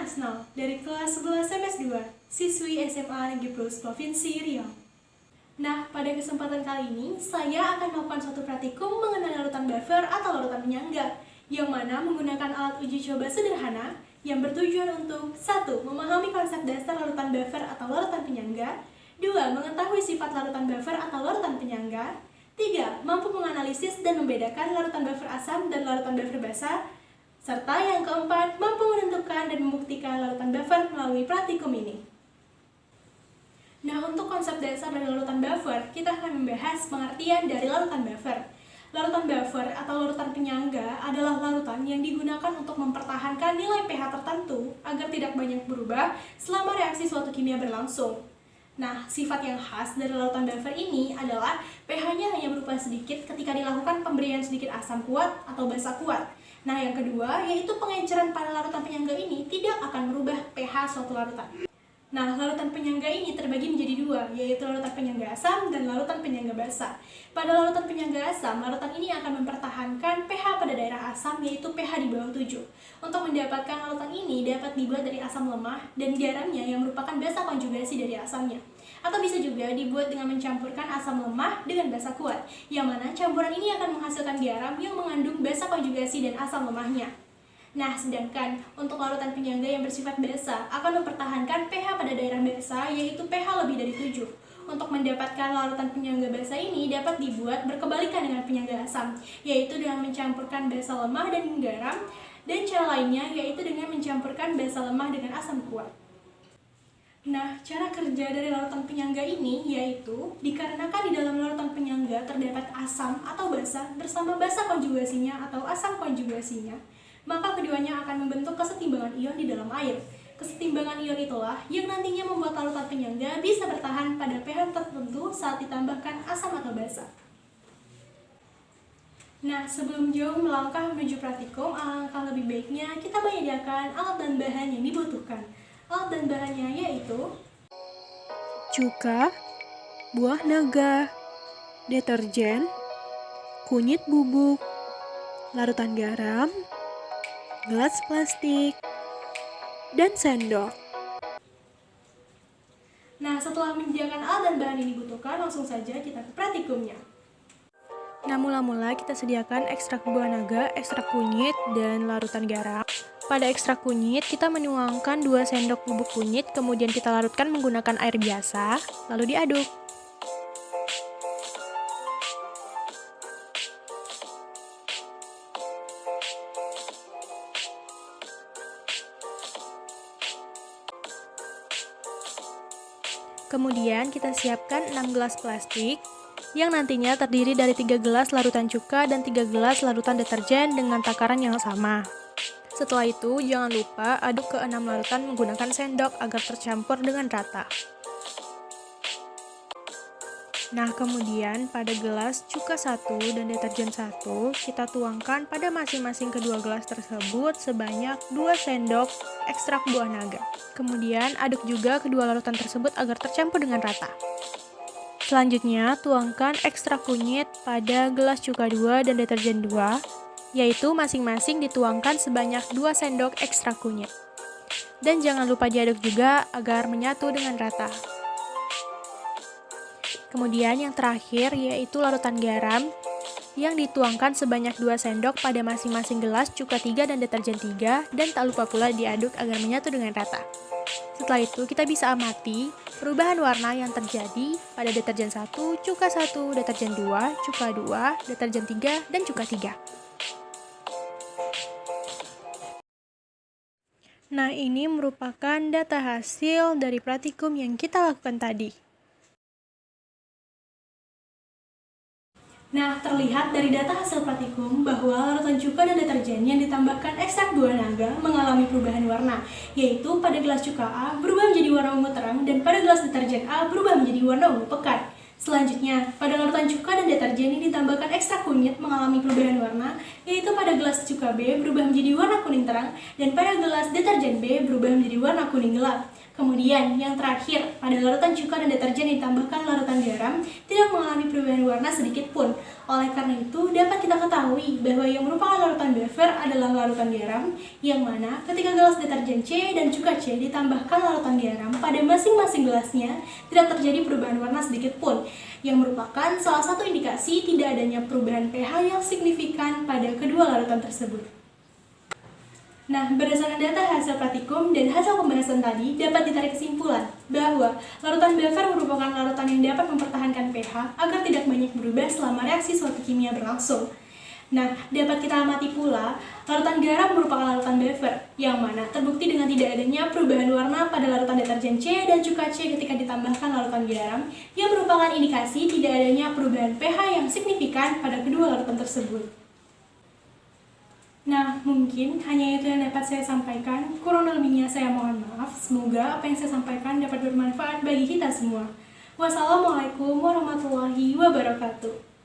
Asnal dari kelas 11 MS2, siswi SMA Negeri Plus Provinsi Riau. Nah, pada kesempatan kali ini, saya akan melakukan suatu praktikum mengenai larutan buffer atau larutan penyangga, yang mana menggunakan alat uji coba sederhana yang bertujuan untuk 1. Memahami konsep dasar larutan buffer atau larutan penyangga, 2. Mengetahui sifat larutan buffer atau larutan penyangga, 3. Mampu menganalisis dan membedakan larutan buffer asam dan larutan buffer basa, serta yang keempat, mampu menentukan dan membuktikan larutan buffer melalui praktikum ini. Nah, untuk konsep dasar dari larutan buffer, kita akan membahas pengertian dari larutan buffer. Larutan buffer atau larutan penyangga adalah larutan yang digunakan untuk mempertahankan nilai pH tertentu agar tidak banyak berubah selama reaksi suatu kimia berlangsung. Nah, sifat yang khas dari larutan buffer ini adalah pH-nya hanya berubah sedikit ketika dilakukan pemberian sedikit asam kuat atau basa kuat. Nah, yang kedua, yaitu pengenceran pada larutan penyangga ini tidak akan merubah pH suatu larutan. Nah, larutan penyangga ini terbagi menjadi dua, yaitu larutan penyangga asam dan larutan penyangga basa. Pada larutan penyangga asam, larutan ini akan mempertahankan pH pada daerah asam, yaitu pH di bawah 7. Untuk mendapatkan larutan ini dapat dibuat dari asam lemah dan garamnya yang merupakan basa konjugasi dari asamnya. Atau bisa juga dibuat dengan mencampurkan asam lemah dengan basa kuat, yang mana campuran ini akan menghasilkan garam yang mengandung basa konjugasi dan asam lemahnya. Nah, sedangkan untuk larutan penyangga yang bersifat basa akan mempertahankan pH pada daerah basa, yaitu pH lebih dari 7. Untuk mendapatkan larutan penyangga basa ini dapat dibuat berkebalikan dengan penyangga asam, yaitu dengan mencampurkan basa lemah dan garam, dan cara lainnya yaitu dengan mencampurkan basa lemah dengan asam kuat. Nah, cara kerja dari larutan penyangga ini yaitu dikarenakan di dalam larutan penyangga terdapat asam atau basa bersama basa konjugasinya atau asam konjugasinya, maka keduanya akan membentuk kesetimbangan ion di dalam air. Kesetimbangan ion itulah yang nantinya membuat larutan penyangga bisa bertahan pada pH tertentu saat ditambahkan asam atau basa. Nah, sebelum jauh melangkah menuju praktikum, alangkah lebih baiknya kita menyediakan alat dan bahan yang dibutuhkan. Alat dan bahannya yaitu cuka, buah naga, deterjen, kunyit bubuk, larutan garam, gelas plastik, dan sendok. Nah, setelah menyediakan alat dan bahan yang dibutuhkan, langsung saja kita ke praktikumnya. Nah, mula-mula kita sediakan ekstrak buah naga, ekstrak kunyit, dan larutan garam. Pada ekstrak kunyit, kita menuangkan 2 sendok bubuk kunyit, kemudian kita larutkan menggunakan air biasa, lalu diaduk. Kemudian kita siapkan 6 gelas plastik yang nantinya terdiri dari 3 gelas larutan cuka dan 3 gelas larutan deterjen dengan takaran yang sama. Setelah itu, jangan lupa aduk ke 6 larutan menggunakan sendok agar tercampur dengan rata. Nah, kemudian pada gelas cuka 1 dan deterjen 1, kita tuangkan pada masing-masing kedua gelas tersebut sebanyak 2 sendok ekstrak buah naga. Kemudian aduk juga kedua larutan tersebut agar tercampur dengan rata. Selanjutnya, tuangkan ekstrak kunyit pada gelas cuka 2 dan deterjen 2, yaitu masing-masing dituangkan sebanyak 2 sendok ekstrak kunyit. Dan jangan lupa diaduk juga agar menyatu dengan rata. Kemudian yang terakhir yaitu larutan garam yang dituangkan sebanyak 2 sendok pada masing-masing gelas cuka 3 dan deterjen 3, dan tak lupa pula diaduk agar menyatu dengan rata. Setelah itu kita bisa amati perubahan warna yang terjadi pada deterjen 1, cuka 1, deterjen 2, cuka 2, deterjen 3, dan cuka 3. Nah, ini merupakan data hasil dari praktikum yang kita lakukan tadi. Nah, terlihat dari data hasil praktikum bahwa larutan cuka dan deterjen yang ditambahkan ekstrak buah naga mengalami perubahan warna, yaitu pada gelas cuka A berubah menjadi warna ungu terang dan pada gelas deterjen A berubah menjadi warna ungu pekat. Selanjutnya, pada larutan cuka dan deterjen yang ditambahkan ekstrak kunyit mengalami perubahan warna, yaitu pada gelas cuka B berubah menjadi warna kuning terang dan pada gelas deterjen B berubah menjadi warna kuning gelap. Kemudian, yang terakhir, pada larutan cuka dan deterjen yang ditambahkan larutan garam tidak mengalami perubahan warna sedikit pun. Oleh karena itu, dapat kita ketahui bahwa yang merupakan larutan bever adalah larutan garam, yang mana ketika gelas deterjen C dan cuka C ditambahkan larutan garam pada masing-masing gelasnya, tidak terjadi perubahan warna sedikit pun, yang merupakan salah satu indikasi tidak adanya perubahan pH yang signifikan pada kedua larutan tersebut. Nah, berdasarkan data hasil praktikum dan hasil pembahasan tadi, dapat ditarik kesimpulan bahwa larutan bever merupakan larutan yang dapat mempertahankan pH agar tidak banyak berubah selama reaksi suatu kimia berlangsung. Nah, dapat kita amati pula, larutan garam merupakan larutan bever, yang mana terbukti dengan tidak adanya perubahan warna pada larutan deterjen C dan cuka C ketika ditambahkan larutan garam, yang merupakan indikasi tidak adanya perubahan pH yang signifikan pada kedua larutan tersebut. Nah, mungkin hanya itu yang dapat saya sampaikan. Kurang lebihnya saya mohon maaf. Semoga apa yang saya sampaikan dapat bermanfaat bagi kita semua. Wassalamualaikum warahmatullahi wabarakatuh.